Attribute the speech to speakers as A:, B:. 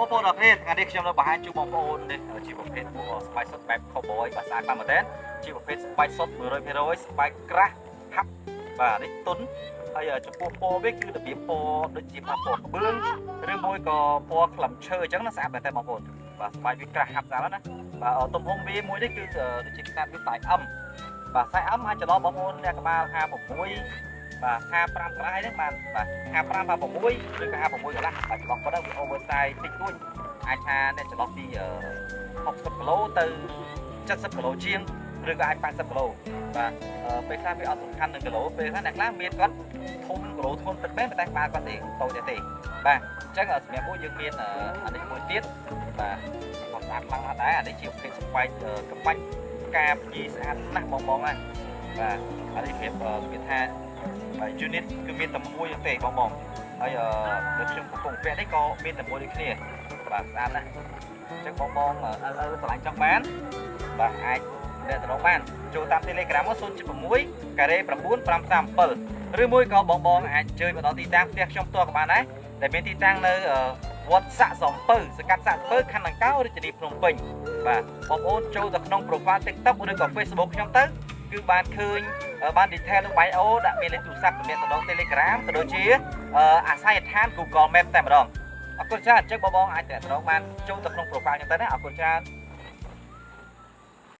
A: បងប្អូនអរគ្នាថ្ងៃនេះខ្ញុំនៅបង្ហាញជូនបងប្អូននេះជាប្រភេទស្បែកសុទ្ធបែប cowboy បាទស្អាតខ្លាំងមែនទែនជាប្រភេទស្បែកសុទ្ធ 100% ស្បែកក្រាស់ហាប់បាទនេះទុនហើយចំពោះពណ៌វាគឺរបៀបពណ៌ដូចជាពណ៌ក្បឿងឬមួយក៏ពណ៌ក្លឹមឈើអញ្ចឹងណាស្អាតមែនទែនបងប្អូនបាទស្បែកវាក្រាស់ហាប់ស្អាតណាបាទទំហំវាមួយនេះគឺដូចជាខ្នាតវាខ្សែ M បាទខ្សែ M អាចចន្លោះបងប្អូនអ្នកក្បាល56បាទ55កន្លះហ្នឹងបាទ55 56ឬក៏56កន្លះបាទចន្លោះប៉ុណ្ណឹងវា oversize តិចតួចអាចថាអ្នកចន្លោះពី60គីឡូទៅ70គីឡូជាងឬក៏អាច80គីឡូបាទពេលខ្លះវាអត់សំខាន់នឹងគីឡូពេលខ្លះអ្នកខ្លះមានគាត់ធំគីឡូធ្ងន់ទឹកមែនតែក្បាលគាត់ទេតូចទេបាទអញ្ចឹងសម្រាប់ពួកយើងមានអានេះមួយទៀតបាទគាត់ស្អាតខ្លាំងណាស់ដែរអានេះជាប្រភេទស្បែកកំបាច់ការភ្ញីស្អាតណាស់បងណាបាទអានេះភាពគេថាunit គឺមានតែមួយទេបងហើយដូចខ្ញុំកំពុងពាក់នេះក៏មានតែមួយដូចគ្នាបាទស្អាតណាស់អញ្ចឹងបងស្រឡាញ់ចង់បានបាទអាចអ្នកទៅបានចូលតាម Telegram 076 ការ៉េ 9537 ឬមួយក៏បងអាចអញ្ជើញមកដល់ទីតាំងផ្ទះខ្ញុំផ្ទាល់ក៏បានដែរដែលមានទីតាំងនៅវត្តសាក់សំពៅសង្កាត់សាក់សំពៅខណ្ឌដង្កោរាជធានីភ្នំពេញបាទបងប្អូនចូលទៅក្នុង profile TikTok ឬក៏ Facebook ខ្ញុំទៅគឺបានឃើញបាន detail នៅ bio ដាក់មានលេខទូរស័ព្ទទំនាក់ទំនង Telegram ក៏ដូចជាអាស័យដ្ឋាន Google Map តែម្ដងអរគុណច្រើនអញ្ចឹងបងអាចទំនាក់ទំនងបានចូលទៅក្នុង profile ខ្ញុំទៅណាអរគុណច្រើន